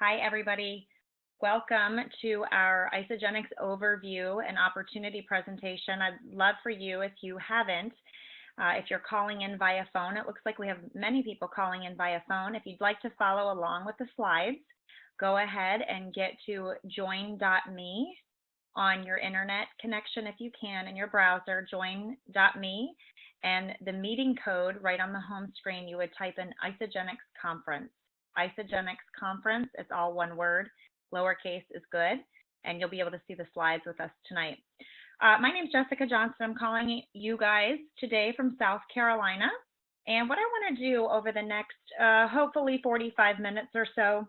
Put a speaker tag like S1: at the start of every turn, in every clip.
S1: Hi, everybody. Welcome to our Isagenix overview and opportunity presentation. I'd love for you, if you haven't, if you're calling in via phone, it looks like we have many people calling in via phone. If you'd like to follow along with the slides, go ahead and get to join.me on your internet connection if you can in your browser, join.me, and the meeting code right on the home screen, you would type in Isagenix Conference. Isagenix Conference, it's all one word, lowercase is good, and you'll be able to see the slides with us tonight. My name is Jessica Johnson. I'm calling you guys today from South Carolina, and what I want to do over the next hopefully 45 minutes or so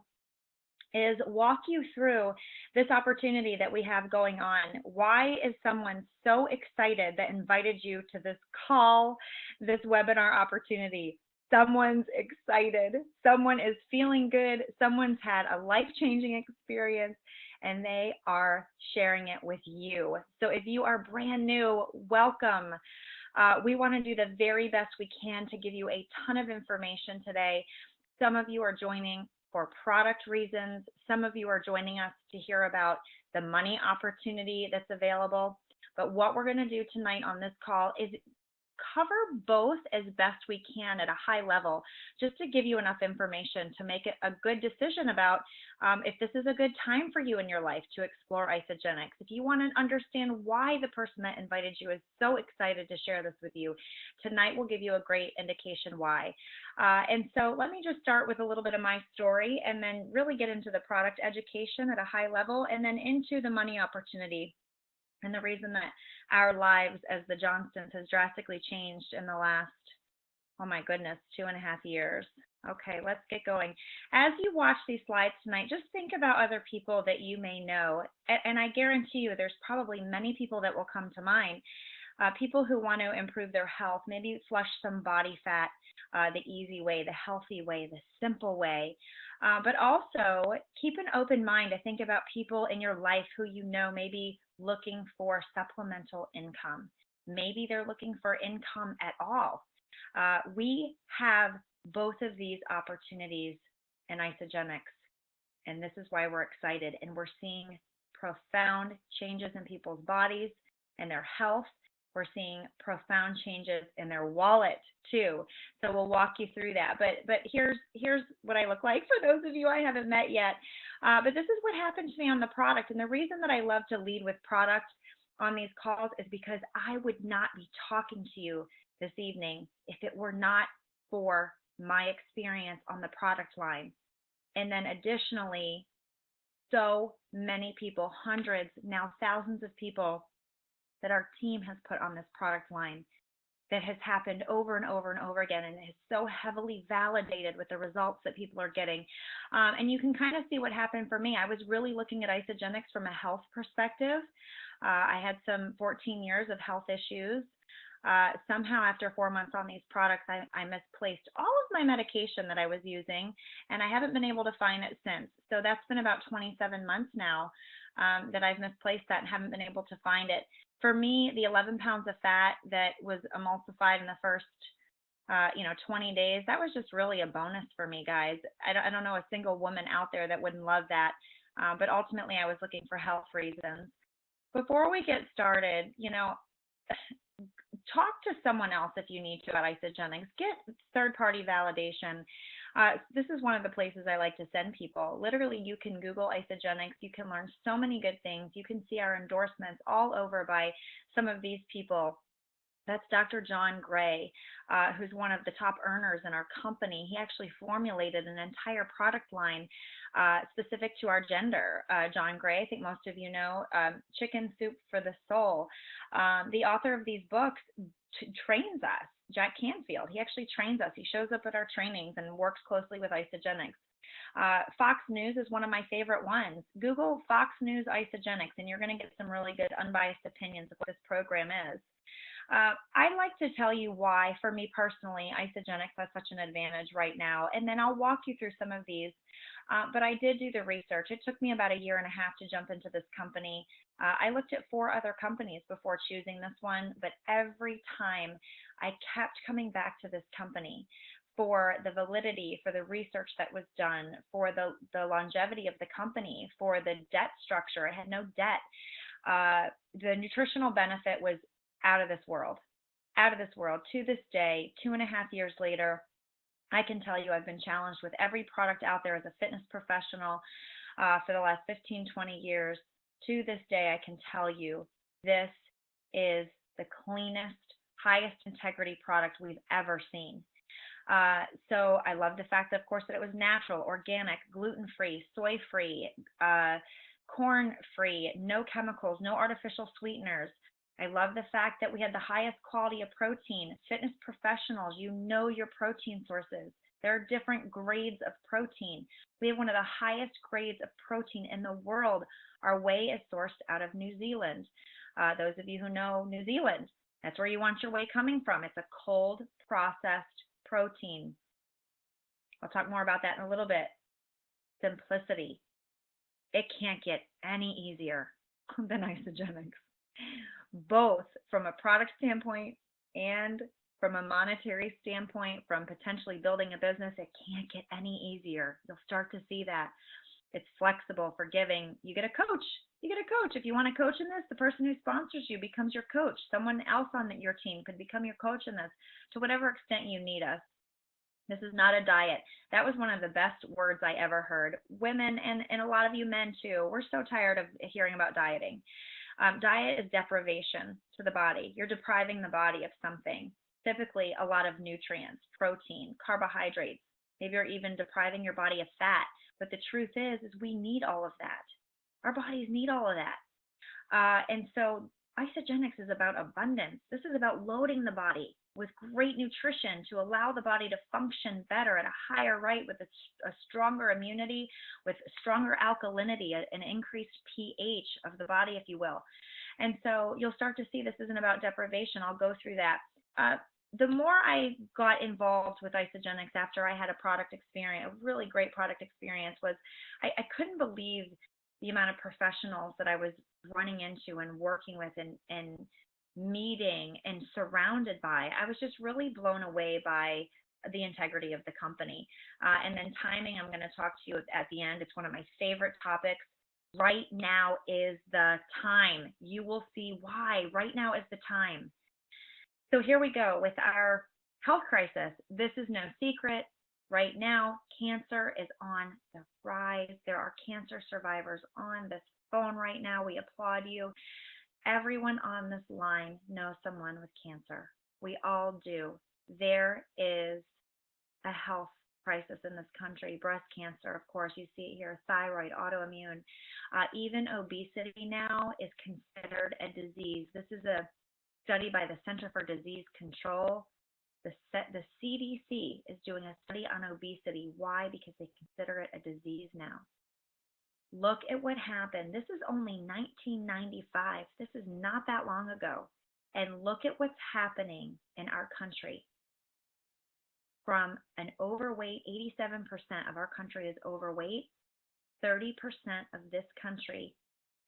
S1: is walk you through this opportunity that we have going on. Why is someone so excited that invited you to this call, this webinar opportunity? Someone's excited, someone is feeling good, someone's had a life-changing experience, and they are sharing it with you. So if you are brand new, welcome. We want to do the very best we can to give you a ton of information today. Some of you are joining for product reasons. Some of you are joining us to hear about the money opportunity that's available. But what we're going to do tonight on this call is cover both as best we can at a high level, just to give you enough information to make it a good decision about if this is a good time for you in your life to explore Isagenix. If you want to understand why the person that invited you is so excited to share this with you, tonight will give you a great indication why. And so let me just start with a little bit of my story and then really get into the product education at a high level and then into the money opportunity. And the reason that our lives as the Johnstons has drastically changed in the last, oh my goodness, 2.5 years. Okay, let's get going. As you watch these slides tonight, just think about other people that you may know. And I guarantee you there's probably many people that will come to mind. People who want to improve their health, maybe flush some body fat the easy way, the healthy way, the simple way. But also keep an open mind to think about people in your life who you know may be looking for supplemental income. Maybe they're looking for income at all. We have both of these opportunities in Isagenix, and this is why we're excited. And we're seeing profound changes in people's bodies and their health. We're seeing profound changes in their wallet too. So we'll walk you through that. But here's what I look like for those of you I haven't met yet. But this is what happened to me on the product. And the reason that I love to lead with product on these calls is because I would not be talking to you this evening if it were not for my experience on the product line. And then additionally, so many people, hundreds, now thousands of people that our team has put on this product line that has happened over and over and over again, and is so heavily validated with the results that people are getting. And you can kind of see what happened for me. I was really looking at Isagenix from a health perspective. I had some 14 years of health issues. Somehow after 4 months on these products, I misplaced all of my medication that I was using, and I haven't been able to find it since. So that's been about 27 months now that I've misplaced that and haven't been able to find it. For me, the 11 pounds of fat that was emulsified in the first 20 days, that was just really a bonus for me, guys. I don't know a single woman out there that wouldn't love that. But ultimately, I was looking for health reasons. Before we get started, talk to someone else if you need to about Isagenix. Get third-party validation. This is one of the places I like to send people. Literally, you can Google Isagenix. You can learn so many good things. You can see our endorsements all over by some of these people. That's Dr. John Gray, who's one of the top earners in our company. He actually formulated an entire product line specific to our gender. John Gray, I think most of you know, Chicken Soup for the Soul. The author of these books trains us. Jack Canfield, he actually trains us. He shows up at our trainings and works closely with Isagenix. Fox News is one of my favorite ones. Google Fox News Isagenix, and you're going to get some really good unbiased opinions of what this program is. I'd like to tell you why, for me personally, Isagenix has such an advantage right now, and then I'll walk you through some of these. But I did do the research. It took me about 1.5 years to jump into this company. I looked at 4 other companies before choosing this one, but every time I kept coming back to this company for the validity, for the research that was done, for the longevity of the company, for the debt structure. It had no debt. The nutritional benefit was out of this world, out of this world. To this day, 2.5 years later, I can tell you I've been challenged with every product out there as a fitness professional for the last 15, 20 years. To this day, I can tell you this is the cleanest, highest integrity product we've ever seen. So I love the fact that, of course, that it was natural, organic, gluten-free, soy-free, corn-free, no chemicals, no artificial sweeteners. I love the fact that we had the highest quality of protein. Fitness professionals, you know your protein sources. There are different grades of protein. We have one of the highest grades of protein in the world. Our whey is sourced out of New Zealand. Those of you who know New Zealand, that's where you want your whey coming from. It's a cold processed protein. I'll talk more about that in a little bit. Simplicity. It can't get any easier than Isagenix. Both from a product standpoint and from a monetary standpoint, from potentially building a business, it can't get any easier. You'll start to see that. It's flexible, forgiving. You get a coach. You get a coach. If you want a coach in this, the person who sponsors you becomes your coach. Someone else on your team could become your coach in this to whatever extent you need us. This is not a diet. That was one of the best words I ever heard. Women and a lot of you men too, we're so tired of hearing about dieting. Diet is deprivation to the body. You're depriving the body of something, typically a lot of nutrients, protein, carbohydrates. Maybe you're even depriving your body of fat. But the truth is we need all of that. Our bodies need all of that. And so Isagenix is about abundance. This is about loading the body with great nutrition to allow the body to function better at a higher rate with a stronger immunity, with stronger alkalinity, an increased pH of the body, if you will. And so you'll start to see this isn't about deprivation. I'll go through that. The more I got involved with Isagenix after I had a product experience, a really great product experience, was I couldn't believe the amount of professionals that I was running into and working with and meeting and surrounded by. I was just really blown away by the integrity of the company. And then timing, I'm going to talk to you at the end. It's one of my favorite topics. Right now is the time. You will see why. Right now is the time. So here we go with our health crisis. This is no secret. Right now, cancer is on the rise. There are cancer survivors on this phone right now. We applaud you. Everyone on this line knows someone with cancer. We all do. There is a health crisis in this country. Breast cancer, of course, you see it here, thyroid, autoimmune. Even obesity now is considered a disease. This is a study by the Center for Disease Control. The CDC is doing a study on obesity. Why? Because they consider it a disease now. Look at what happened. This is only 1995. This is not that long ago. And look at what's happening in our country. From an overweight, 87% of our country is overweight. 30% of this country,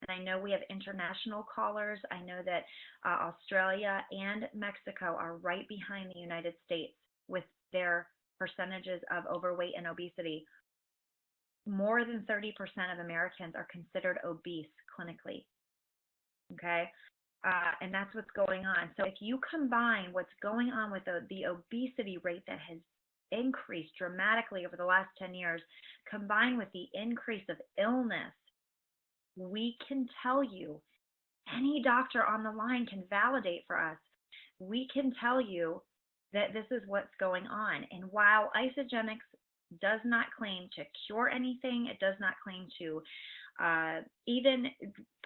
S1: and I know we have international callers. I know that Australia and Mexico are right behind the United States with their percentages of overweight and obesity. More than 30% of Americans are considered obese clinically. Okay? And that's what's going on. So if you combine what's going on with the obesity rate that has increased dramatically over the last 10 years, combined with the increase of illness, we can tell you, any doctor on the line can validate for us. We can tell you that this is what's going on. And while Isagenix does not claim to cure anything, it does not claim to even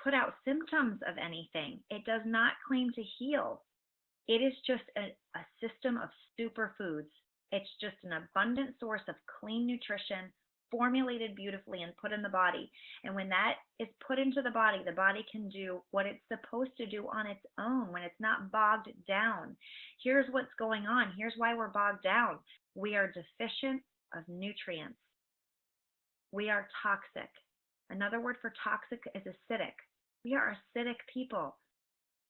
S1: put out symptoms of anything. It does not claim to heal. It is just a system of superfoods. It's just an abundant source of clean nutrition, formulated beautifully and put in the body. And when that is put into the body can do what it's supposed to do on its own when it's not bogged down. Here's what's going on. Here's why we're bogged down. We are deficient of nutrients. We are toxic. Another word for toxic is acidic. We are acidic people.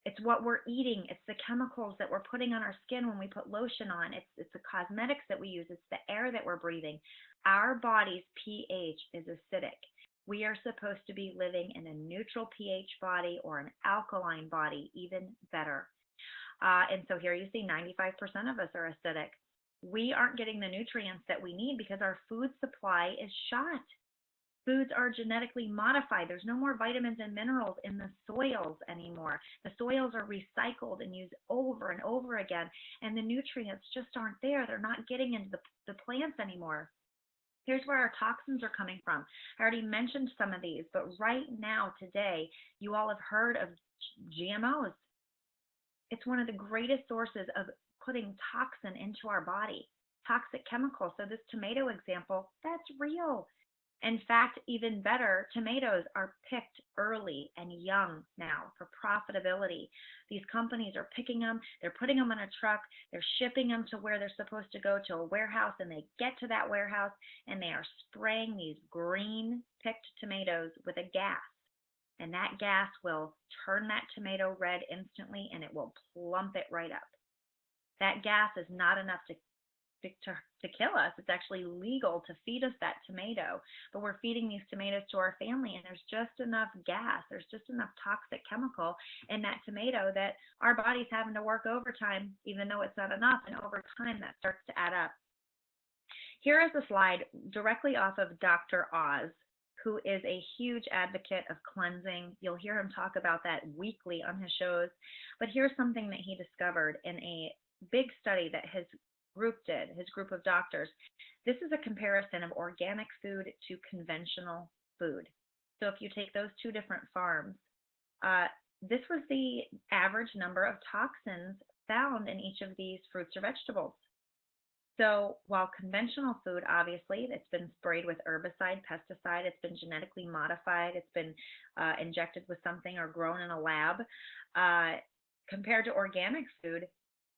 S1: It's what we're eating. It's the chemicals that we're putting on our skin when we put lotion on. It's the cosmetics that we use. It's the air that we're breathing. Our body's pH is acidic. We are supposed to be living in a neutral pH body or an alkaline body, even better. And so here you see 95% of us are acidic. We aren't getting the nutrients that we need because our food supply is shot. Foods are genetically modified. There's no more vitamins and minerals in the soils anymore. The soils are recycled and used over and over again, and the nutrients just aren't there. They're not getting into the plants anymore. Here's where our toxins are coming from. I already mentioned some of these, but right now, today, you all have heard of GMOs. It's one of the greatest sources of putting toxin into our body, toxic chemicals. So this tomato example, that's real. In fact, even better, tomatoes are picked early and young now for profitability. These companies are picking them, they're putting them on a truck, they're shipping them to where they're supposed to go, to a warehouse, and they get to that warehouse and they are spraying these green picked tomatoes with a gas. And that gas will turn that tomato red instantly and it will plump it right up. That gas is not enough to kill us. It's actually legal to feed us that tomato, but we're feeding these tomatoes to our family, and there's just enough gas, there's just enough toxic chemical in that tomato that our body's having to work overtime, even though it's not enough, and over time that starts to add up. Here is a slide directly off of Dr. Oz, who is a huge advocate of cleansing. You'll hear him talk about that weekly on his shows, but here's something that he discovered in a big study that his group of doctors. This is a comparison of organic food to conventional food. So if you take those two different farms, this was the average number of toxins found in each of these fruits or vegetables. So while conventional food, obviously, it's been sprayed with herbicide, pesticide, it's been genetically modified, it's been injected with something or grown in a lab, compared to organic food,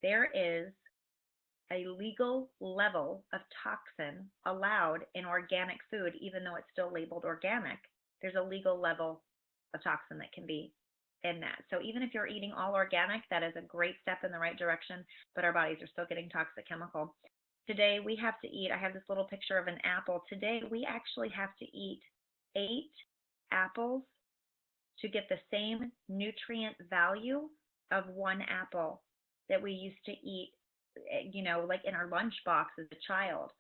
S1: there is a legal level of toxin allowed in organic food, even though it's still labeled organic. There's a legal level of toxin that can be in that. So even if you're eating all organic, that is a great step in the right direction, but our bodies are still getting toxic chemical. Today we have to eat, I have this little picture of an apple. Today we actually have to eat 8 apples to get the same nutrient value of 1 apple that we used to eat, like in our lunch box as a child.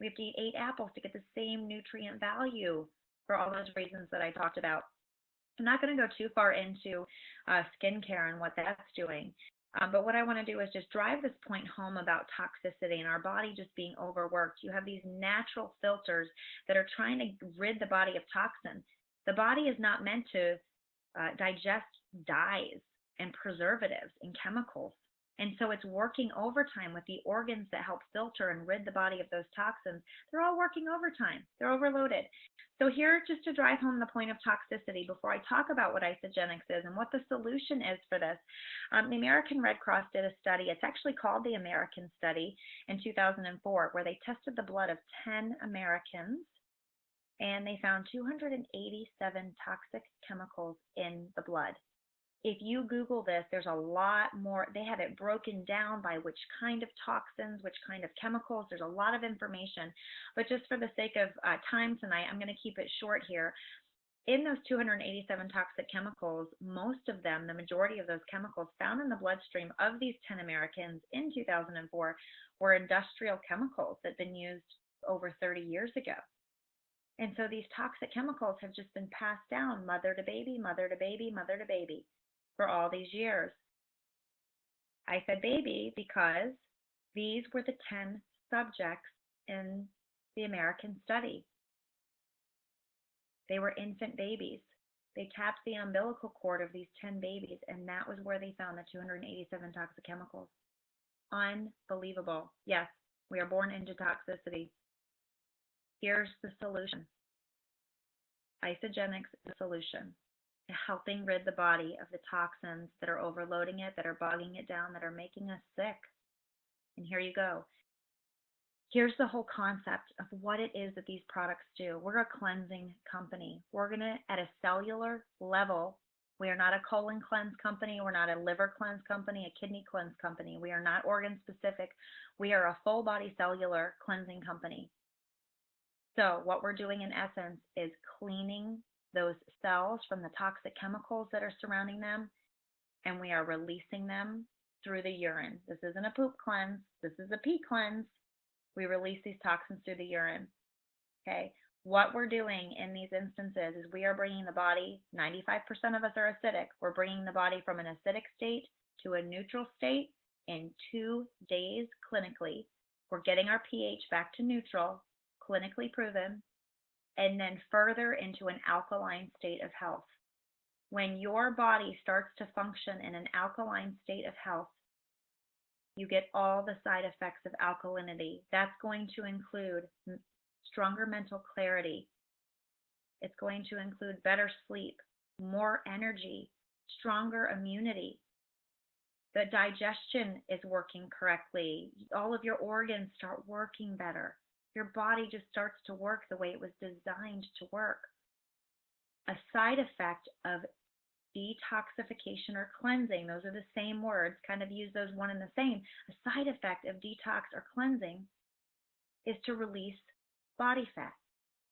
S1: We have to eat 8 apples to get the same nutrient value for all those reasons that I talked about. I'm not going to go too far into skincare and what that's doing, but what I want to do is just drive this point home about toxicity and our body just being overworked. You have these natural filters that are trying to rid the body of toxin. The body is not meant to digest dyes and preservatives and chemicals. And so it's working overtime with the organs that help filter and rid the body of those toxins. They're all working overtime. They're overloaded. So here, just to drive home the point of toxicity, before I talk about what Isagenix is and what the solution is for this, the American Red Cross did a study. It's actually called the American Study in 2004, where they tested the blood of 10 Americans, and they found 287 toxic chemicals in the blood. If you Google this, there's a lot more. They have it broken down by which kind of toxins, which kind of chemicals. There's a lot of information. But just for the sake of time tonight, I'm going to keep it short here. In those 287 toxic chemicals, most of them, the majority of those chemicals found in the bloodstream of these 10 Americans in 2004 were industrial chemicals that had been used over 30 years ago. And so these toxic chemicals have just been passed down mother to baby, mother to baby, mother to baby, for all these years. I said baby because these were the 10 subjects in the American study. They were infant babies. They tapped the umbilical cord of these 10 babies, and that was where they found the 287 toxic chemicals. Unbelievable. Yes, we are born into toxicity. Here's the solution. Isagenix is the solution. Helping rid the body of the toxins that are overloading it, that are bogging it down, that are making us sick. And here you go. Here's the whole concept of what it is that these products do. We're a cleansing company. We're going to, at a cellular level, We are not a colon cleanse company. We're not a liver cleanse company, a kidney cleanse company. We are not organ specific. We are a full body cellular cleansing company. So what we're doing in essence is cleaning those cells from the toxic chemicals that are surrounding them, and we are releasing them through the urine. This isn't a poop cleanse. This is a pee cleanse. We release these toxins through the urine. Okay. What we're doing in these instances is we are bringing the body, 95% of us are acidic. We're bringing the body from an acidic state to a neutral state in 2 days clinically. We're getting our pH back to neutral, clinically proven, and then further into an alkaline state of health. When your body starts to function in an alkaline state of health, you get all the side effects of alkalinity. That's going to include stronger mental clarity. It's going to include better sleep, more energy, stronger immunity. The digestion is working correctly. All of your organs start working better. Your body just starts to work the way it was designed to work. A side effect of detoxification or cleansing, those are the same words, kind of use those one and the same. A side effect of detox or cleansing is to release body fat.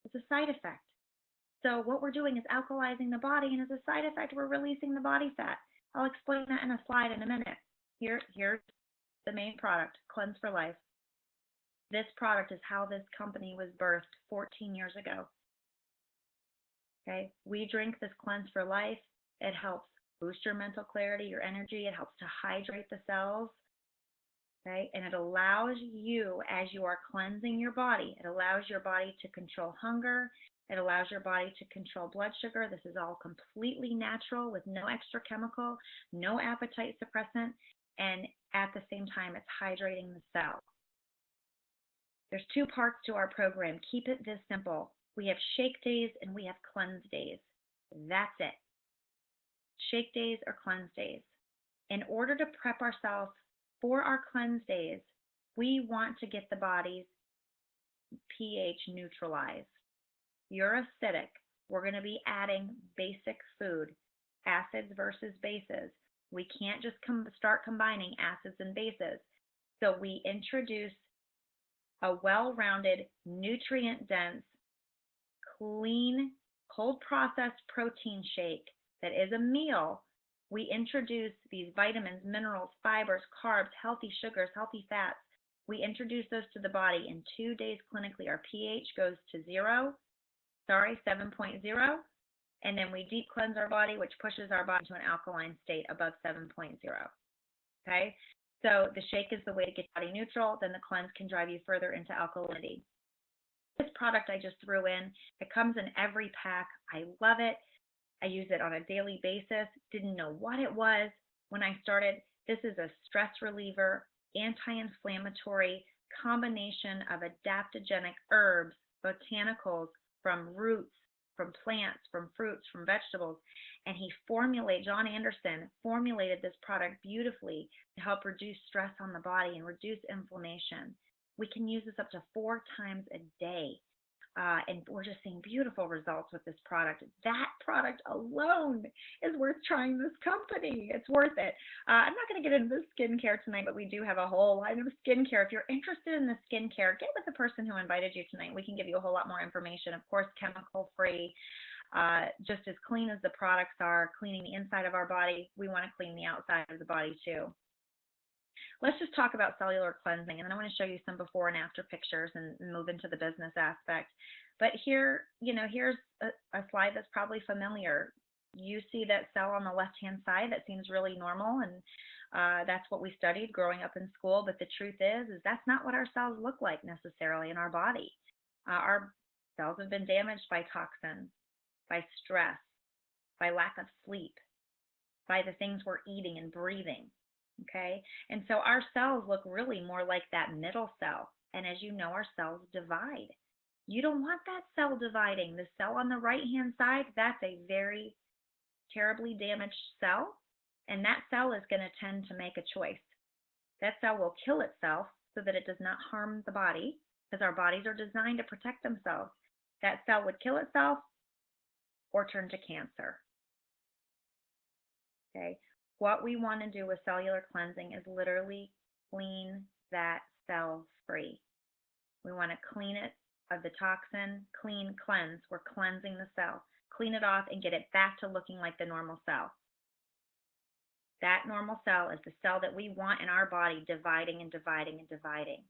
S1: It's a side effect. So what we're doing is alkalizing the body, and as a side effect, we're releasing the body fat. I'll explain that in a slide in a minute. Here's the main product, Cleanse for Life. This product is how this company was birthed 14 years ago. Okay, we drink this Cleanse for Life. It helps boost your mental clarity, your energy. It helps to hydrate the cells. Okay, and it allows you, as you are cleansing your body, it allows your body to control hunger. It allows your body to control blood sugar. This is all completely natural with no extra chemical, no appetite suppressant, and at the same time, it's hydrating the cell. There's 2 parts to our program. Keep it this simple. We have shake days and we have cleanse days. That's it. Shake days or cleanse days. In order to prep ourselves for our cleanse days, we want to get the body's pH neutralized. You're acidic. We're going to be adding basic food, acids versus bases. We can't just start combining acids and bases. So we introduce a well-rounded, nutrient-dense, clean, cold-processed protein shake that is a meal. We introduce these vitamins, minerals, fibers, carbs, healthy sugars, healthy fats. We introduce those to the body. In 2 days clinically, our pH goes to 7.0, and then we deep cleanse our body, which pushes our body to an alkaline state above 7.0. Okay, so the shake is the way to get body neutral. Then the cleanse can drive you further into alkalinity. This product I just threw in, it comes in every pack. I love it. I use it on a daily basis. Didn't know what it was when I started. This is a stress reliever, anti-inflammatory combination of adaptogenic herbs, botanicals, from roots, from plants, from fruits, from vegetables. And John Anderson formulated this product beautifully to help reduce stress on the body and reduce inflammation. We can use this up to 4 times a day. And we're just seeing beautiful results with this product. That product alone is worth trying this company. It's worth it. I'm not going to get into the skincare tonight, but we do have a whole line of skincare. If you're interested in the skincare, get with the person who invited you tonight. We can give you a whole lot more information. Of course, chemical-free, just as clean as the products are, cleaning the inside of our body. We want to clean the outside of the body too. Let's just talk about cellular cleansing, and then I want to show you some before and after pictures and move into the business aspect. But here's a slide that's probably familiar. You see that cell on the left-hand side that seems really normal, and that's what we studied growing up in school. But the truth is that's not what our cells look like necessarily in our body. Our cells have been damaged by toxins, by stress, by lack of sleep, by the things we're eating and breathing. Okay, and so our cells look really more like that middle cell. And as you know, our cells divide. You don't want that cell dividing. The cell on the right-hand side, that's a very terribly damaged cell. And that cell is going to tend to make a choice. That cell will kill itself so that it does not harm the body, because our bodies are designed to protect themselves. That cell would kill itself or turn to cancer. Okay. What we want to do with cellular cleansing is literally clean that cell free. We want to clean it of the toxin, cleanse. We're cleansing the cell. Clean it off and get it back to looking like the normal cell. That normal cell is the cell that we want in our body, dividing and dividing and dividing.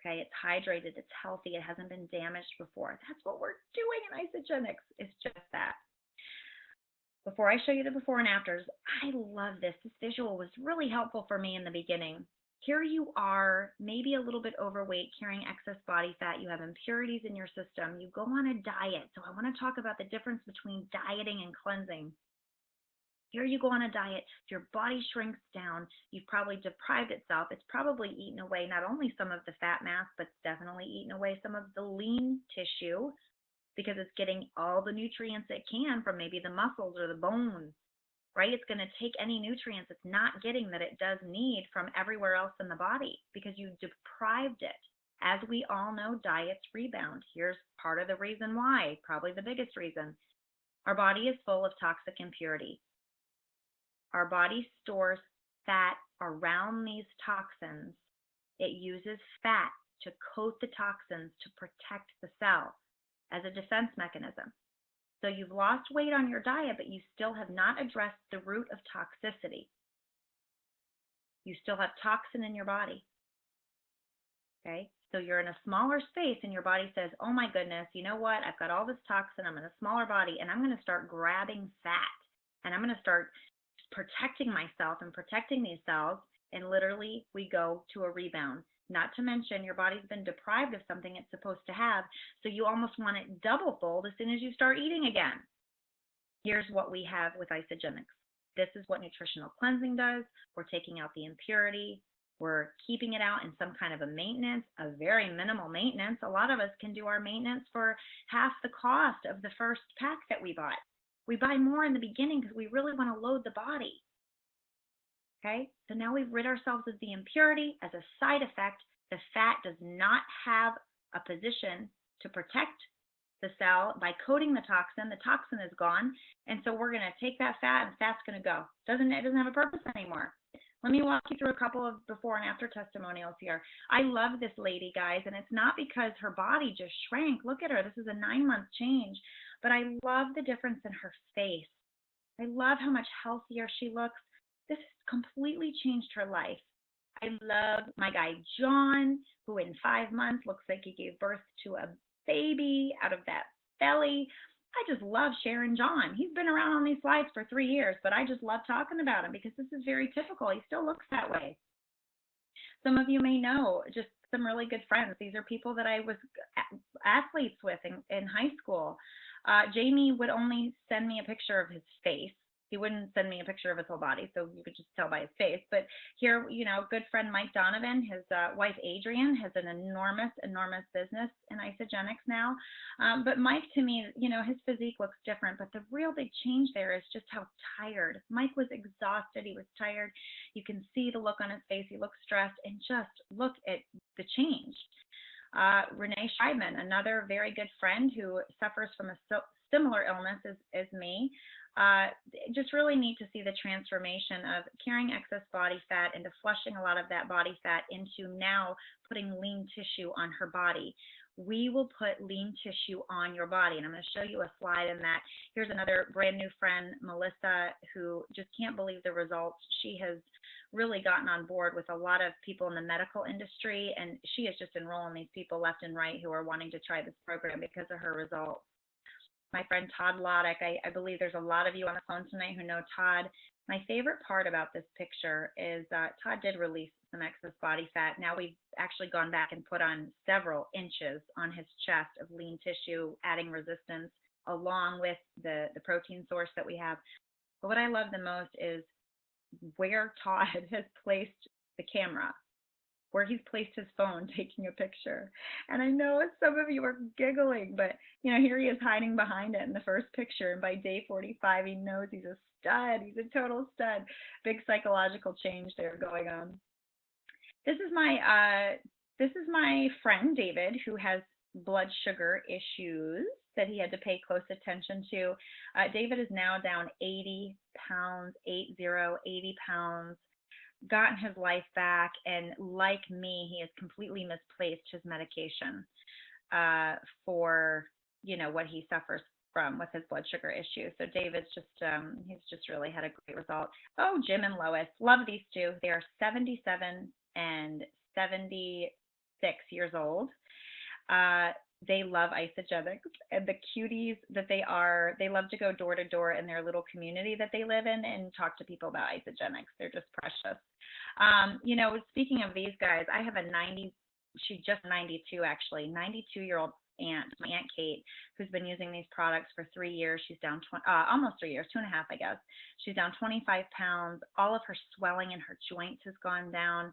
S1: Okay, it's hydrated, it's healthy, it hasn't been damaged before. That's what we're doing in Isagenix. It's just that. Before I show you the before and afters, I love this. This visual was really helpful for me in the beginning. Here you are, maybe a little bit overweight, carrying excess body fat. You have impurities in your system. You go on a diet. So I want to talk about the difference between dieting and cleansing. Here you go on a diet, your body shrinks down, you've probably deprived itself, it's probably eaten away not only some of the fat mass, but it's definitely eaten away some of the lean tissue because it's getting all the nutrients it can from maybe the muscles or the bones, right? It's going to take any nutrients it's not getting that it does need from everywhere else in the body because you deprived it. As we all know, diets rebound. Here's part of the reason why, probably the biggest reason. Our body is full of toxic impurity. Our body stores fat around these toxins. It uses fat to coat the toxins to protect the cell as a defense mechanism. So you've lost weight on your diet, but you still have not addressed the root of toxicity. You still have toxin in your body. Okay? So you're in a smaller space and your body says, oh my goodness, you know what? I've got all this toxin. I'm in a smaller body and I'm going to start grabbing fat and I'm going to start protecting myself and protecting these cells, and literally we go to a rebound. Not to mention your body's been deprived of something it's supposed to have, so you almost want it double fold as soon as you start eating again. Here's what we have with Isagenix. This is what nutritional cleansing does. We're taking out the impurity. We're keeping it out in some kind of a maintenance, a very minimal maintenance. A lot of us can do our maintenance for half the cost of the first pack that we bought. We buy more in the beginning because we really want to load the body. Okay, so now we've rid ourselves of the impurity. As a side effect, the fat does not have a position to protect the cell. By coating the toxin is gone. And so we're going to take that fat and fat's going to go. It doesn't have a purpose anymore. Let me walk you through a couple of before and after testimonials here. I love this lady, guys, and it's not because her body just shrank. Look at her. This is a 9-month change. But I love the difference in her face. I love how much healthier she looks. This has completely changed her life. I love my guy, John, who in 5 months looks like he gave birth to a baby out of that belly. I just love sharing John. He's been around on these slides for 3 years, but I just love talking about him because this is very typical. He still looks that way. Some of you may know just some really good friends. These are people that I was athletes with in high school. Jamie would only send me a picture of his face. He wouldn't send me a picture of his whole body, so you could just tell by his face. But here, good friend Mike Donovan, his wife Adrienne, has an enormous business in Isagenix now. But Mike, to me, his physique looks different, but the real big change there is just how tired. Mike was exhausted. He was tired. You can see the look on his face. He looks stressed, and just look at the change. Renee Scheibman, another very good friend who suffers from a similar illness as me, just really neat to see the transformation of carrying excess body fat into flushing a lot of that body fat into now putting lean tissue on her body. We will put lean tissue on your body, and I'm going to show you a slide in that. Here's another brand new friend, Melissa, who just can't believe the results. She has really gotten on board with a lot of people in the medical industry, and she is just enrolling these people left and right who are wanting to try this program because of her results. My friend Todd Loddick, I believe there's a lot of you on the phone tonight who know Todd. My favorite part about this picture is Todd did release some excess body fat. Now we've actually gone back and put on several inches on his chest of lean tissue, adding resistance along with the protein source that we have. But what I love the most is where Todd has placed the camera, where he's placed his phone taking a picture. And I know some of you are giggling, but here he is hiding behind it in the first picture. And by day 45, he knows he's a stud. He's a total stud. Big psychological change there going on. This is my friend David, who has blood sugar issues. that he had to pay close attention to. David is now down 80 pounds, 80 pounds, gotten his life back, and like me, he has completely misplaced his medication for what he suffers from with his blood sugar issue. So David's just he's just really had a great result. Oh, Jim and Lois, love these two. They are 77 and 76 years old. They love Isagenix, and the cuties that they are. They love to go door to door in their little community that they live in and talk to people about Isagenix. They're just precious. Speaking of these guys, I have a 90, she's just 92 actually, 92-year-old aunt, my Aunt Kate, who's been using these products for 3 years. She's down almost 3 years, 2.5, I guess. She's down 25 pounds. All of her swelling in her joints has gone down.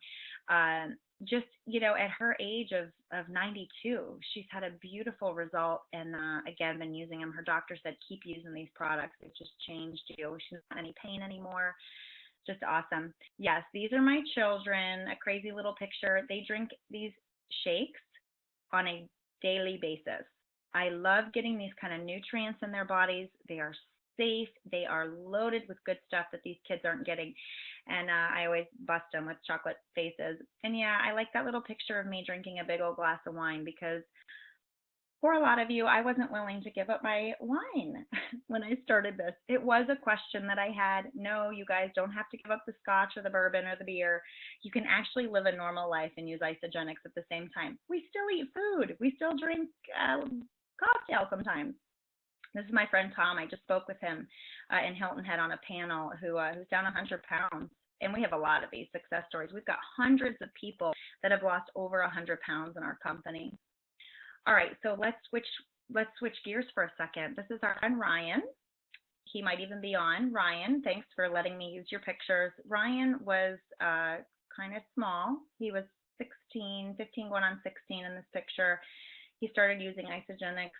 S1: At her age of 92, she's had a beautiful result, and again, been using them. Her doctor said, keep using these products. They've just changed you. She's not in any pain anymore. Just awesome. Yes, these are my children, a crazy little picture. They drink these shakes on a daily basis. I love getting these kind of nutrients in their bodies. They are safe. They are loaded with good stuff that these kids aren't getting. And I always bust them with chocolate faces. And yeah, I like that little picture of me drinking a big old glass of wine, because for a lot of you, I wasn't willing to give up my wine when I started this. It was a question that I had. No, you guys don't have to give up the scotch or the bourbon or the beer. You can actually live a normal life and use Isagenix at the same time. We still eat food. We still drink cocktails sometimes. This is my friend Tom. I just spoke with him in Hilton Head on a panel who's down 100 pounds. And we have a lot of these success stories. We've got hundreds of people that have lost over 100 pounds in our company. All right, so let's switch gears for a second. This is our friend Ryan. He might even be on. Ryan, thanks for letting me use your pictures. Ryan was kind of small. He was 15 going on 16 in this picture. He started using Isagenix,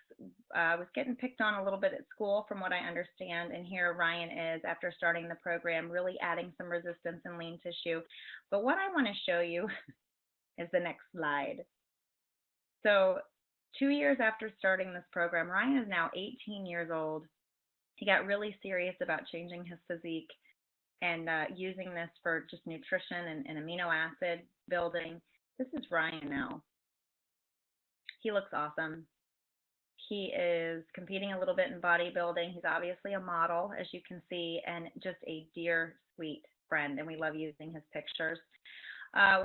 S1: was getting picked on a little bit at school from what I understand, and here Ryan is, after starting the program, really adding some resistance and lean tissue. But what I want to show you is the next slide. So 2 years after starting this program, Ryan is now 18 years old. He got really serious about changing his physique and using this for just nutrition and amino acid building. This is Ryan now. He looks awesome. He is competing a little bit in bodybuilding. He's obviously a model, as you can see, and just a dear, sweet friend, and we love using his pictures.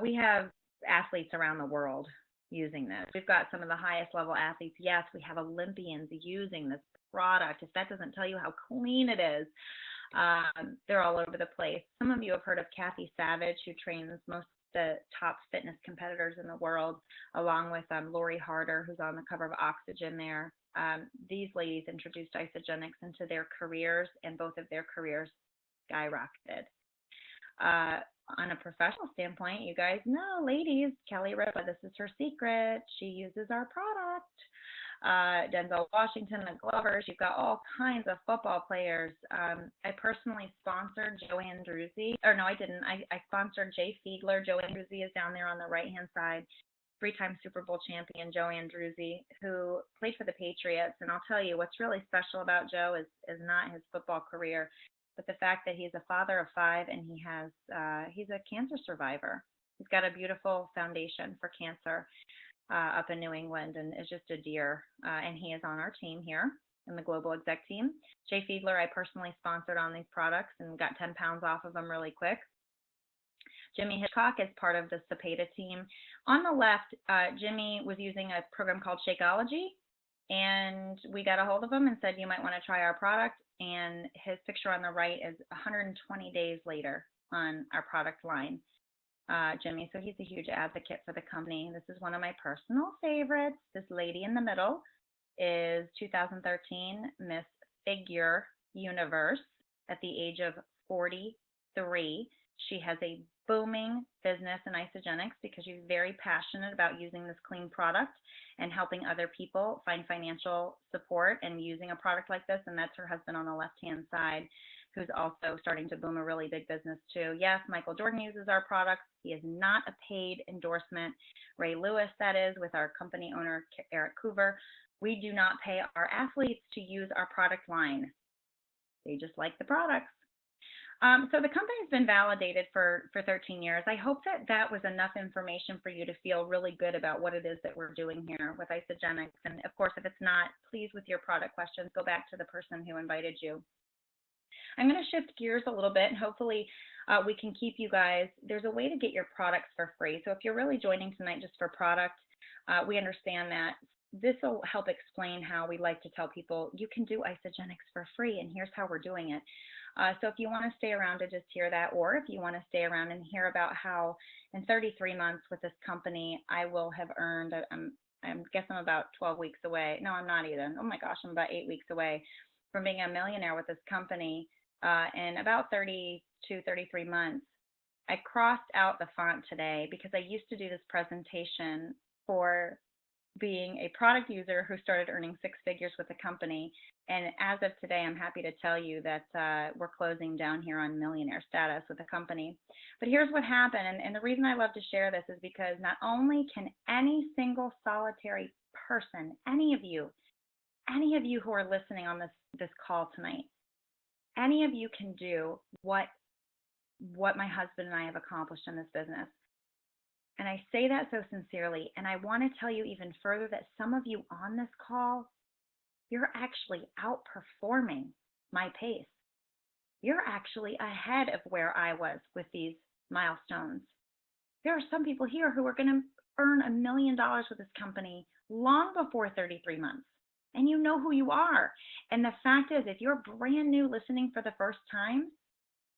S1: We have athletes around the world using this. We've got some of the highest level athletes. Yes, we have Olympians using this product. If that doesn't tell you how clean it is, they're all over the place. Some of you have heard of Kathy Savage, who trains most of the top fitness competitors in the world, along with Lori Harder, who's on the cover of Oxygen there. These ladies introduced Isagenix into their careers, and both of their careers skyrocketed. On a professional standpoint, you guys know, ladies, Kelly Ripa, this is her secret. She uses our product. Denzel Washington, the Glovers, you've got all kinds of football players. I personally sponsored Joe Andruzzi, or no, I didn't. I sponsored Jay Fiedler. Joe Andruzzi is down there on the right-hand side. 3-time Super Bowl champion Joe Andruzzi, who played for the Patriots. And I'll tell you, what's really special about Joe is not his football career, but the fact that he's a father of 5, and he's a cancer survivor. He's got a beautiful foundation for cancer up in New England, and is just a dear. And he is on our team here in the global exec team. Jay Fiedler, I personally sponsored on these products and got 10 pounds off of them really quick. Jimmy Hitchcock is part of the Cepeda team. On the left, Jimmy was using a program called Shakeology, and we got a hold of him and said, you might want to try our product. And his picture on the right is 120 days later on our product line, Jimmy. So he's a huge advocate for the company. This is one of my personal favorites. This lady in the middle is 2013 Miss Figure Universe at the age of 43. She has a booming business in Isagenix because she's very passionate about using this clean product and helping other people find financial support and using a product like this, and that's her husband on the left-hand side. who's also starting to boom a really big business too. Yes, Michael Jordan uses our products. He is not a paid endorsement. Ray Lewis, that is, with our company owner, Eric Coover. We do not pay our athletes to use our product line. They just like the products. So the company's been validated for 13 years. I hope that that was enough information for you to feel really good about what it is that we're doing here with Isagenix. And of course, if it's not, please, with your product questions, go back to the person who invited you. I'm going to shift gears a little bit, and hopefully we can keep you guys. There's a way to get your products for free. So if you're really joining tonight just for product, we understand that this will help explain how we like to tell people you can do Isagenix for free, and here's how we're doing it. So if you want to stay around to just hear that, or if you want to stay around and hear about how in 33 months with this company, I will have earned, I guess I'm about 12 weeks away. No, I'm not even. Oh my gosh, I'm about 8 weeks away from being a millionaire with this company in about 32, 33 months. I crossed out the font today because I used to do this presentation for being a product user who started earning six figures with the company. And as of today, I'm happy to tell you that we're closing down here on millionaire status with the company. But here's what happened. And the reason I love to share this is because not only can any single solitary person, any of you who are listening on this call tonight, any of you can do what my husband and I have accomplished in this business. And I say that so sincerely. And I want to tell you even further that some of you on this call, you're actually outperforming my pace. You're actually ahead of where I was with these milestones. There are some people here who are going to earn $1 million with this company long before 33 months. And you know who you are. And the fact is, if you're brand new listening for the first time,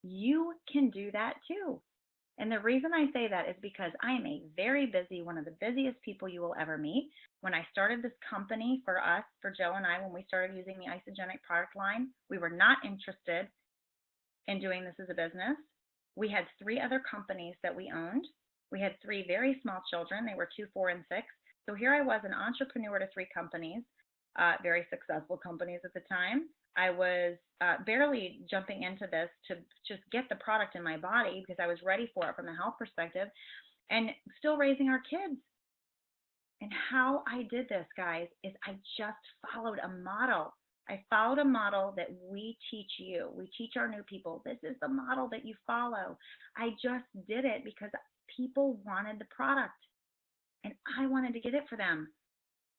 S1: you can do that too. And the reason I say that is because I am a very busy, one of the busiest people you will ever meet. When I started this company for us, for Joe and I, when we started using the Isagenix product line, we were not interested in doing this as a business. We had 3 other companies that we owned. We had 3 very small children. They were 2, 4, and 6. So here I was, an entrepreneur to 3 companies, very successful companies at the time. I was barely jumping into this to just get the product in my body because I was ready for it from a health perspective, and still raising our kids. And how I did this, guys, is I just followed a model. I followed a model that we teach you. We teach our new people. This is the model that you follow. I just did it because people wanted the product, and I wanted to get it for them.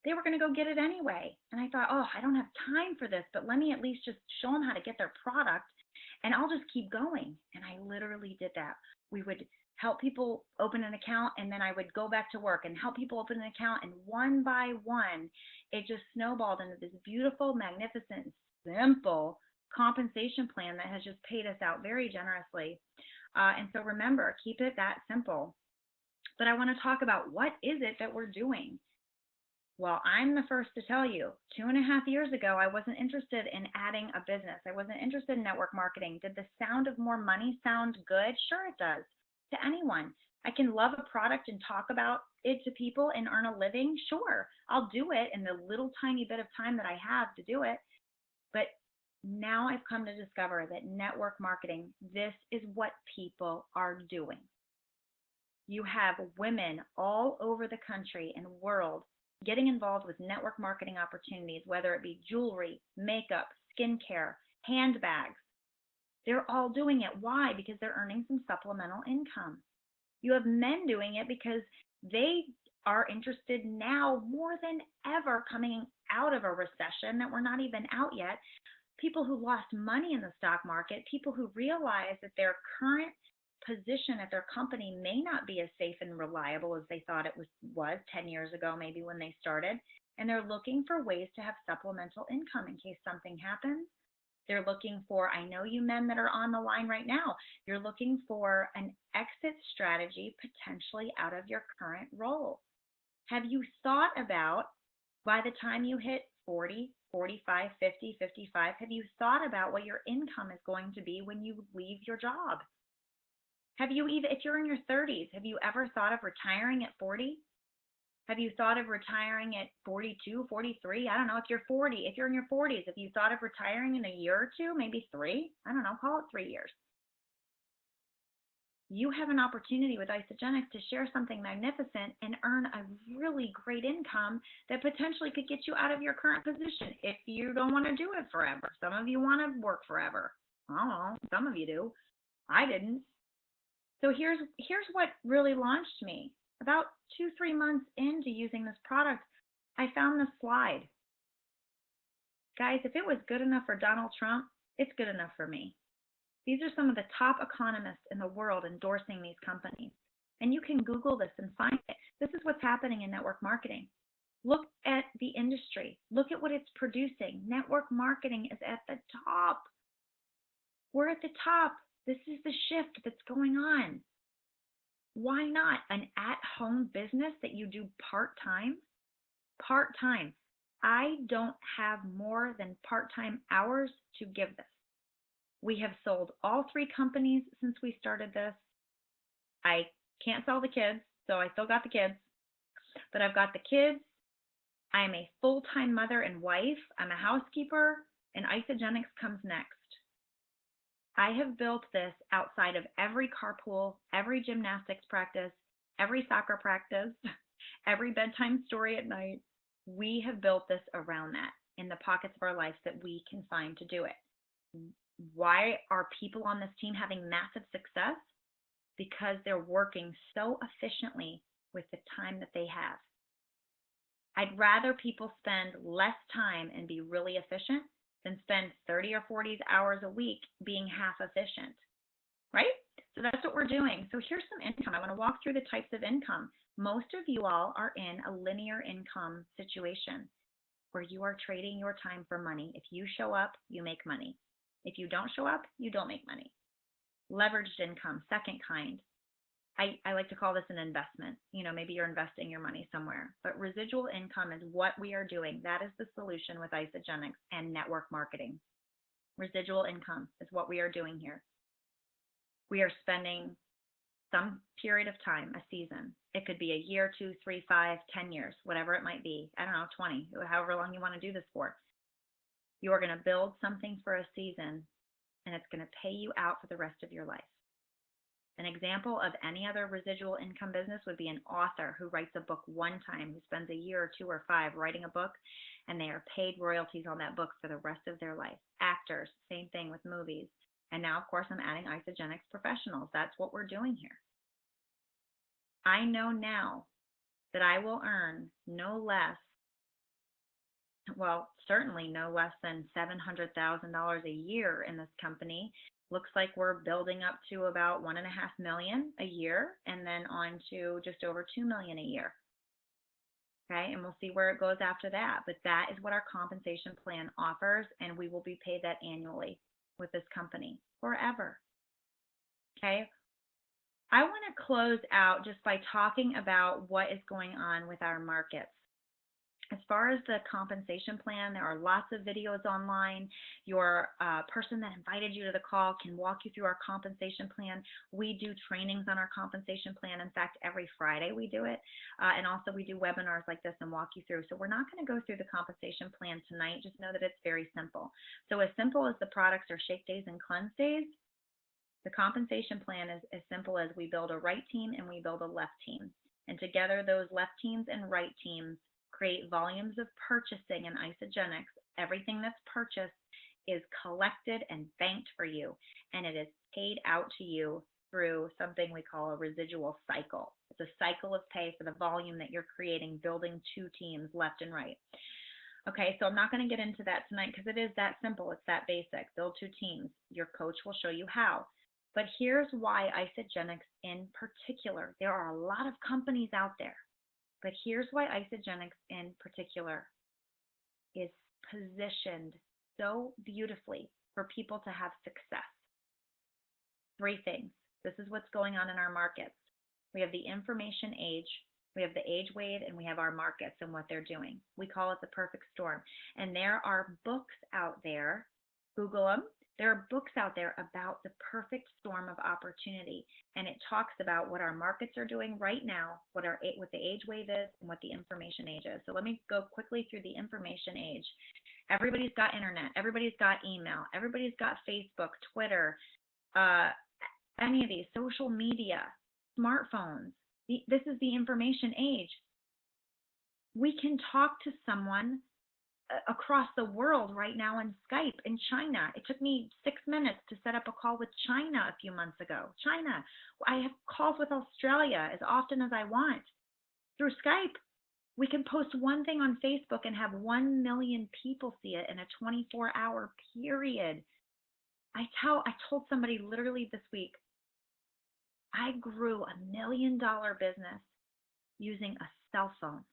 S1: They were going to go get it anyway. And I thought, oh, I don't have time for this, but let me at least just show them how to get their product, and I'll just keep going. And I literally did that. We would help people open an account, and then I would go back to work and help people open an account. And one by one, it just snowballed into this beautiful, magnificent, simple compensation plan that has just paid us out very generously. And so remember, keep it that simple. But I want to talk about what is it that we're doing. Well, I'm the first to tell you, 2.5 years ago, I wasn't interested in adding a business. I wasn't interested in network marketing. Did the sound of more money sound good? Sure, it does. To anyone. I can love a product and talk about it to people and earn a living. Sure, I'll do it in the little tiny bit of time that I have to do it. But now I've come to discover that network marketing, this is what people are doing. You have women all over the country and world getting involved with network marketing opportunities, whether it be jewelry, makeup, skincare, handbags. They're all doing it. Why? Because they're earning some supplemental income. You have men doing it because they are interested now more than ever, coming out of a recession that we're not even out yet. People who lost money in the stock market, people who realize that their current position at their company may not be as safe and reliable as they thought it was 10 years ago, maybe when they started. And they're looking for ways to have supplemental income in case something happens. They're looking for, I know you men that are on the line right now, you're looking for an exit strategy potentially out of your current role. Have you thought about, by the time you hit 40, 45, 50, 55, have you thought about what your income is going to be when you leave your job? Have you even, if you're in your 30s, have you ever thought of retiring at 40? Have you thought of retiring at 42, 43? I don't know. If you're 40, if you're in your 40s, if you thought of retiring in a year or two, maybe three, I don't know, call it 3 years. You have an opportunity with Isagenix to share something magnificent and earn a really great income that potentially could get you out of your current position if you don't want to do it forever. Some of you want to work forever. I don't know. Some of you do. I didn't. So here's what really launched me. About 2, 3 months into using this product, I found this slide. Guys, if it was good enough for Donald Trump, it's good enough for me. These are some of the top economists in the world endorsing these companies. And you can Google this and find it. This is what's happening in network marketing. Look at the industry. Look at what it's producing. Network marketing is at the top. We're at the top. This is the shift that's going on. Why not an at-home business that you do part-time? Part-time. I don't have more than part-time hours to give this. We have sold all 3 companies since we started this. I can't sell the kids, so I still got the kids. But I've got the kids. I'm a full-time mother and wife. I'm a housekeeper, and Isagenix comes next. I have built this outside of every carpool, every gymnastics practice, every soccer practice, every bedtime story at night. We have built this around that in the pockets of our lives that we can find to do it. Why are people on this team having massive success? Because they're working so efficiently with the time that they have. I'd rather people spend less time and be really efficient than spend 30 or 40 hours a week being half efficient, right? So that's what we're doing. So here's some income. I want to walk through the types of income. Most of you all are in a linear income situation where you are trading your time for money. If you show up, you make money. If you don't show up, you don't make money. Leveraged income, second kind. I like to call this an investment. Maybe you're investing your money somewhere. But residual income is what we are doing. That is the solution with Isagenix and network marketing. Residual income is what we are doing here. We are spending some period of time, a season. It could be a year, 2, 3, 5, 10 years, whatever it might be. I don't know, 20, however long you want to do this for. You are going to build something for a season, and it's going to pay you out for the rest of your life. An example of any other residual income business would be an author who writes a book one time, who spends a year or 2 or 5 writing a book, and they are paid royalties on that book for the rest of their life. Actors, same thing with movies. And now, of course, I'm adding Isagenix professionals. That's what we're doing here. I know now that I will earn no less, well, certainly no less than $700,000 a year in this company. Looks like we're building up to about $1.5 million a year, and then on to just over $2 million a year. Okay, and we'll see where it goes after that. But that is what our compensation plan offers, and we will be paid that annually with this company forever. Okay, I want to close out just by talking about what is going on with our markets. As far as the compensation plan, there are lots of videos online. Your person that invited you to the call can walk you through our compensation plan. We do trainings on our compensation plan. In fact, every Friday we do it. And also we do webinars like this and walk you through. So we're not going to go through the compensation plan tonight. Just know that it's very simple. So as simple as the products are shake days and cleanse days, the compensation plan is as simple as we build a right team and we build a left team. And together those left teams and right teams create volumes of purchasing in Isagenix. Everything that's purchased is collected and banked for you, and it is paid out to you through something we call a residual cycle. It's a cycle of pay for the volume that you're creating, building 2 teams left and right. Okay, so I'm not going to get into that tonight because it is that simple. It's that basic. Build 2 teams. Your coach will show you how. But here's why Isagenix in particular. There are a lot of companies out there. But here's why Isagenix in particular is positioned so beautifully for people to have success. 3 things. This is what's going on in our markets. We have the information age, we have the age wave, and we have our markets and what they're doing. We call it the perfect storm. And there are books out there, Google them, There are books out there about the perfect storm of opportunity, and it talks about what our markets are doing right now, what the age wave is, and what the information age is. So let me go quickly through the information age. Everybody's got internet, everybody's got email, everybody's got Facebook, Twitter, uh, any of these social media, smartphones. This is the information age. We can talk to someone across the world right now on Skype in China. It took me 6 minutes to set up a call with China a few months ago. China. I have calls with Australia as often as I want through Skype. We can post one thing on Facebook and have 1 million people see it in a 24-hour period. I told somebody literally this week, I grew $1 million business using a cell phone.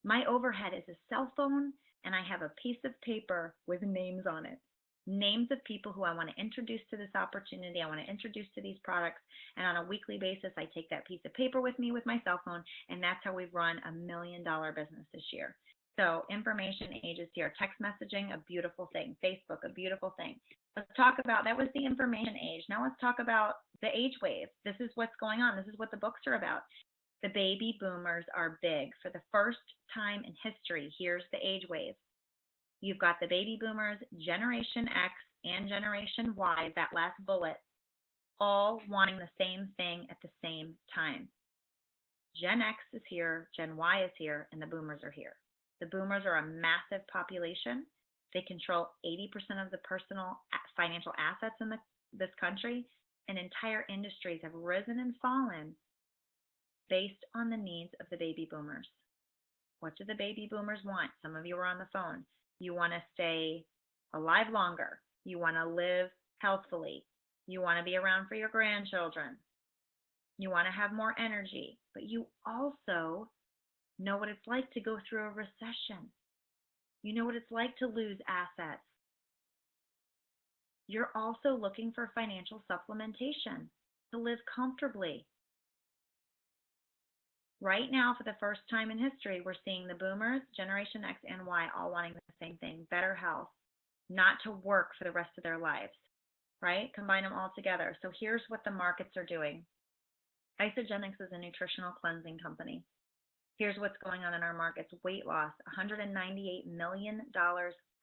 S1: My overhead is a cell phone, and I have a piece of paper with names on it. Names of people who I want to introduce to this opportunity, I want to introduce to these products, and on a weekly basis, I take that piece of paper with me with my cell phone, and that's how we've run $1 million business this year. So information age is here. Text messaging, a beautiful thing. Facebook, a beautiful thing. Let's talk about, that was the information age. Now let's talk about the age wave. This is what's going on. This is what the books are about. The baby boomers are big. For the first time in history, here's the age wave. You've got the baby boomers, Generation X, and Generation Y, that last bullet, all wanting the same thing at the same time. Gen X is here, Gen Y is here, and the boomers are here. The boomers are a massive population. They control 80% of the personal financial assets in this country, and entire industries have risen and fallen based on the needs of the baby boomers. What do the baby boomers want? Some of you are on the phone. You want to stay alive longer. You want to live healthfully. You want to be around for your grandchildren. You want to have more energy. But you also know what it's like to go through a recession. You know what it's like to lose assets. You're also looking for financial supplementation to live comfortably. Right now, for the first time in history, we're seeing the boomers, Generation X and Y, all wanting the same thing, better health, not to work for the rest of their lives, right? Combine them all together. So here's what the markets are doing. Isagenix is a nutritional cleansing company. Here's what's going on in our markets. Weight loss, $198 million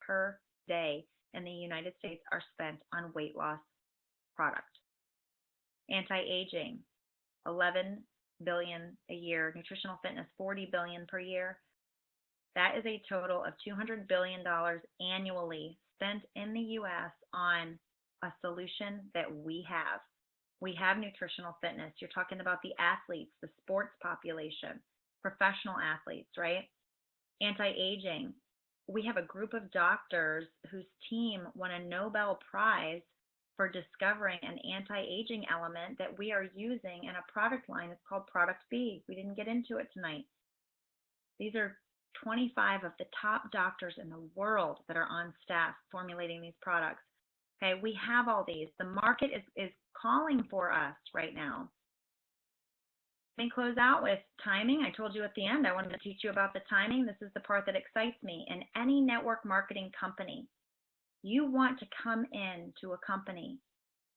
S1: per day in the United States are spent on weight loss product. Anti-aging, $11 billion a year. Nutritional fitness, $40 billion per year. That is a total of $200 billion annually spent in the U.S. on a solution that we have. We have nutritional fitness. You're talking about the athletes, the sports population, professional athletes, right? Anti-aging. We have a group of doctors whose team won a Nobel Prize for discovering an anti-aging element that we are using in a product line. It's called Product B. We didn't get into it tonight. These are 25 of the top doctors in the world that are on staff formulating these products. Okay, we have all these. The market is calling for us right now. Let me close out with timing. I told you at the end I wanted to teach you about the timing. This is the part that excites me. In any network marketing company, you want to come in to a company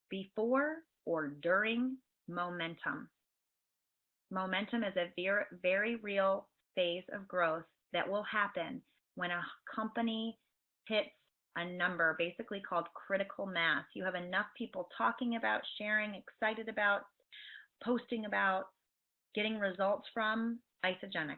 S1: before or during momentum. Momentum is a very, very real phase of growth that will happen when a company hits a number basically called critical mass. You have enough people talking about, sharing, excited about, posting about, getting results from Isagenix.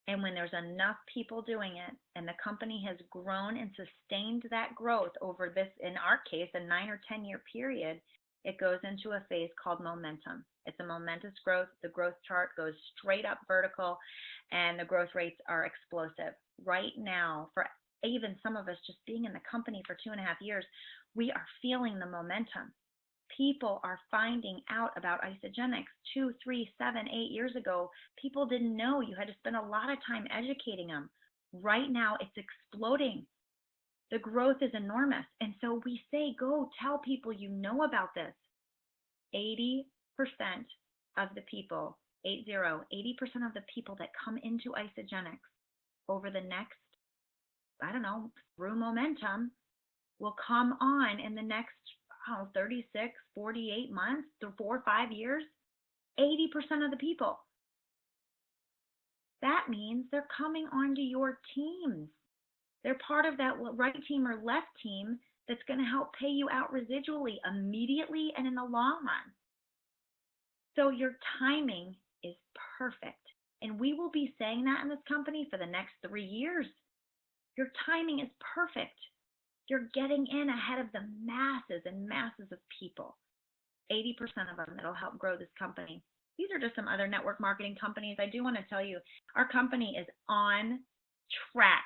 S1: And when there's enough people doing it and the company has grown and sustained that growth over this, in our case, a 9 or 10 year period, it goes into a phase called momentum. It's a momentous growth. The growth chart goes straight up vertical and the growth rates are explosive. Right now, for even some of us just being in the company for 2.5 years, we are feeling the momentum. People are finding out about Isagenix 2, 3, 7, 8 years ago. People didn't know. You had to spend a lot of time educating them. Right now, it's exploding. The growth is enormous. And so we say, go tell people you know about this. 80% of the people, 80% of the people that come into Isagenix over the next, I don't know, through momentum, will come on in the next 36, 48 months, 4 or 5 years, 80% of the people. That means they're coming onto your teams. They're part of that right team or left team that's going to help pay you out residually immediately and in the long run. So your timing is perfect. And we will be saying that in this company for the next 3 years. Your timing is perfect. You're getting in ahead of the masses and masses of people. 80% of them that'll help grow this company. These are just some other network marketing companies. I do want to tell you, our company is on track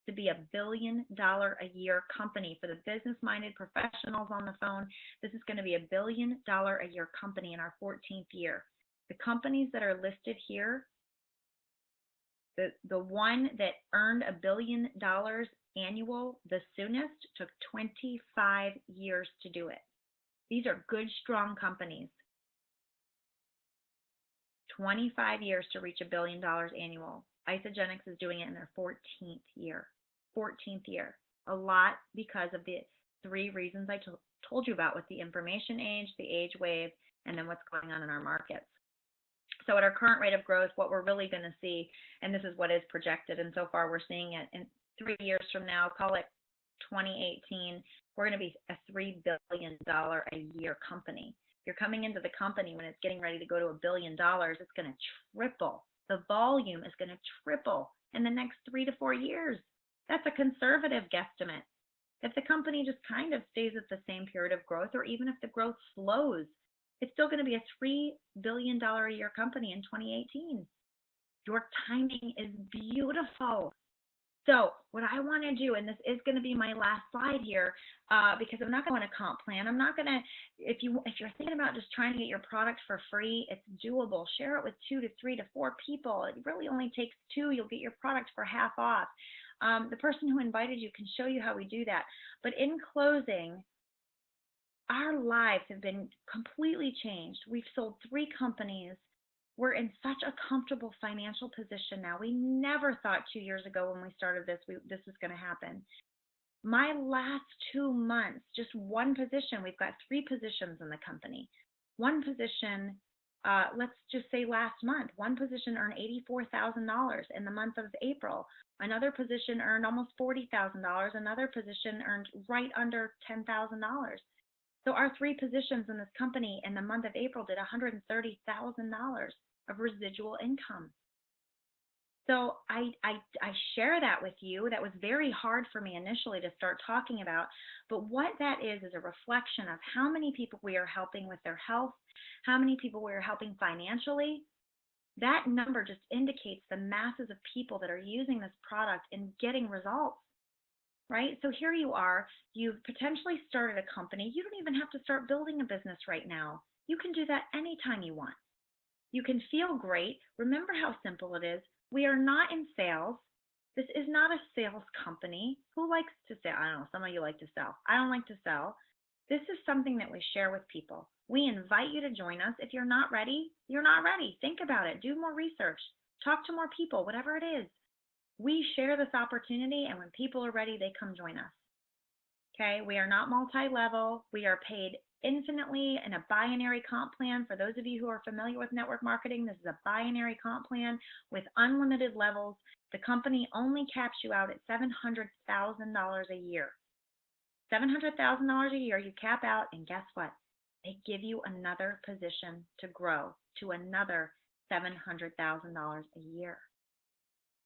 S1: to be $1 billion a year company. For the business-minded professionals on the phone, this is going to be $1 billion a year company in our 14th year. The companies that are listed here, the one that earned $1 billion annual the soonest took 25 years to do it. These are good, strong companies. 25 years to reach $1 billion annual. Isagenix is doing it in their 14th year. 14th year. A lot because of the 3 reasons I told you about with the information age, the age wave, and then what's going on in our markets. So at our current rate of growth, what we're really going to see, and this is what is projected, and so far we're seeing it, in 3 years from now, call it 2018, we're going to be a $3 billion a year company. If you're coming into the company when it's getting ready to go to $1 billion, it's going to triple. The volume is going to triple in the next 3 to 4 years. That's a conservative guesstimate. If the company just kind of stays at the same period of growth, or even if the growth slows, it's still going to be a $3 billion a year company in 2018. Your timing is beautiful. So what I want to do, and this is going to be my last slide here, because I'm not going to comp plan. I'm not going to, if you're thinking about just trying to get your product for free, it's doable. Share it with 2 to 3 to 4 people. It really only takes 2. You'll get your product for half off. The person who invited you can show you how we do that. But in closing, our lives have been completely changed. We've sold 3 companies. We're in such a comfortable financial position now. We never thought 2 years ago when we started this was going to happen. My last 2 months, just one position, we've got 3 positions in the company. One position, let's just say last month, one position earned $84,000 in the month of April. Another position earned almost $40,000. Another position earned right under $10,000. So our 3 positions in this company in the month of April did $130,000 of residual income. So I share that with you. That was very hard for me initially to start talking about, but what that is a reflection of how many people we are helping with their health, how many people we are helping financially. That number just indicates the masses of people that are using this product and getting results. Right? So here you are, you've potentially started a company. You don't even have to start building a business right now. You can do that anytime you want. You can feel great. Remember how simple it is. We are not in sales. This is not a sales company. Who likes to sell? I don't know, some of you like to sell. I don't like to sell. This is something that we share with people. We invite you to join us. If you're not ready, you're not ready. Think about it. Do more research. Talk to more people, whatever it is. We share this opportunity, and when people are ready, they come join us. Okay, we are not multi-level. We are paid infinitely in a binary comp plan. For those of you who are familiar with network marketing, this is a binary comp plan with unlimited levels. The company only caps you out at $700,000 a year. $700,000 a year, you cap out, and guess what? They give you another position to grow to another $700,000 a year.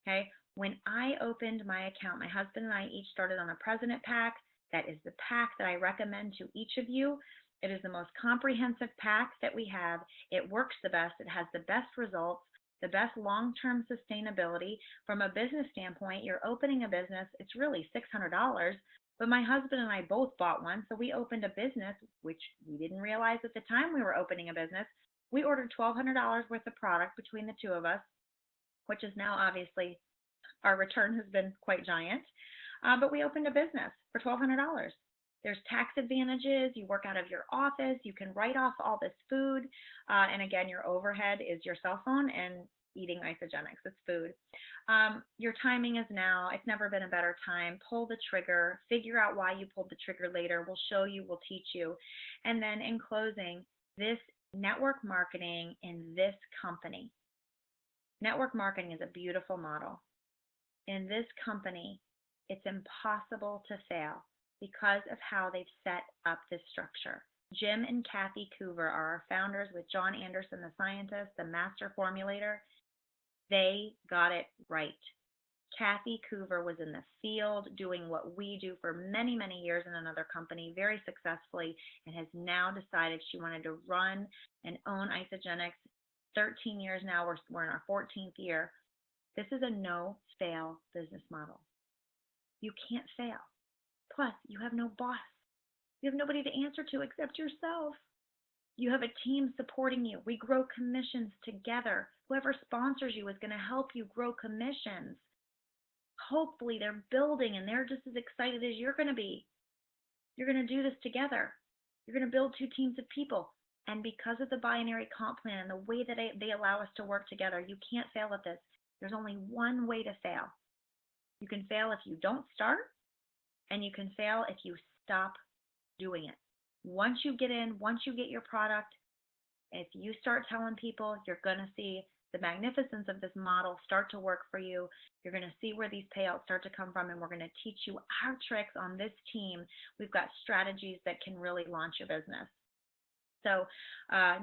S1: Okay. When I opened my account, my husband and I each started on a President Pack. That is the pack that I recommend to each of you. It is the most comprehensive pack that we have. It works the best. It has the best results, the best long-term sustainability. From a business standpoint, you're opening a business. It's really $600, but my husband and I both bought one. So we opened a business, which we didn't realize at the time we were opening a business. We ordered $1,200 worth of product between the 2 of us, which is now obviously our return has been quite giant, but we opened a business for $1,200. There's tax advantages. You work out of your office. You can write off all this food. And again, your overhead is your cell phone and eating Isagenix. It's food. Your timing is now. It's never been a better time. Pull the trigger. Figure out why you pulled the trigger later. We'll show you. We'll teach you. And then in closing, this network marketing in this company. Network marketing is a beautiful model. In this company, it's impossible to fail because of how they've set up this structure. Jim and Kathy Coover are our founders with John Anderson, the scientist, the master formulator. They got it right. Kathy Coover was in the field doing what we do for many, many years in another company very successfully, and has now decided she wanted to run and own Isagenix. 13 years now, we're in our 14th year. This is a no-fail business model. You can't fail. Plus, you have no boss. You have nobody to answer to except yourself. You have a team supporting you. We grow commissions together. Whoever sponsors you is going to help you grow commissions. Hopefully, they're building and they're just as excited as you're going to be. You're going to do this together. You're going to build two teams of people. And because of the binary comp plan and the way that they allow us to work together, you can't fail at this. There's only one way to fail. You can fail if you don't start, and you can fail if you stop doing it. Once you get in, once you get your product, if you start telling people, you're going to see the magnificence of this model start to work for you. You're going to see where these payouts start to come from, and we're going to teach you our tricks on this team. We've got strategies that can really launch your business. So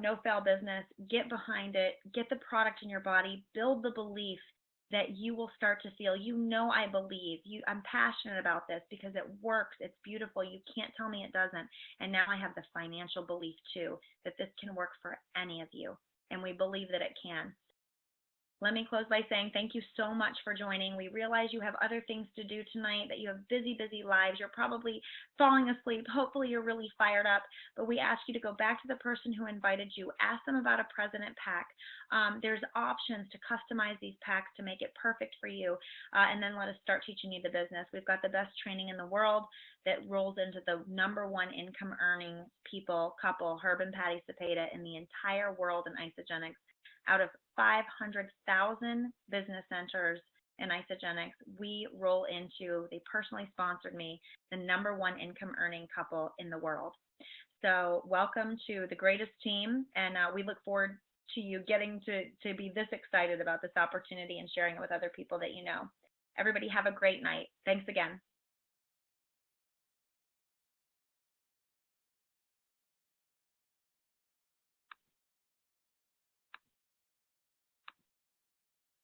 S1: no fail business, get behind it, get the product in your body, build the belief that you will start to feel, I believe, I'm passionate about this because it works, it's beautiful, you can't tell me it doesn't. And now I have the financial belief too, that this can work for any of you. And we believe that it can. Let me close by saying thank you so much for joining. We realize you have other things to do tonight, that you have busy, busy lives. You're probably falling asleep. Hopefully you're really fired up. But we ask you to go back to the person who invited you. Ask them about a President Pack. There's options to customize these packs to make it perfect for you. And then let us start teaching you the business. We've got the best training in the world that rolls into the #1 income earning couple, Herb and Patty Cepeda, in the entire world in Isagenix. Out of 500,000 business centers in Isagenix, we roll into, they personally sponsored me, the #1 income earning couple in the world. So welcome to the greatest team, and we look forward to you getting to be this excited about this opportunity and sharing it with other people that you know. Everybody have a great night. Thanks again.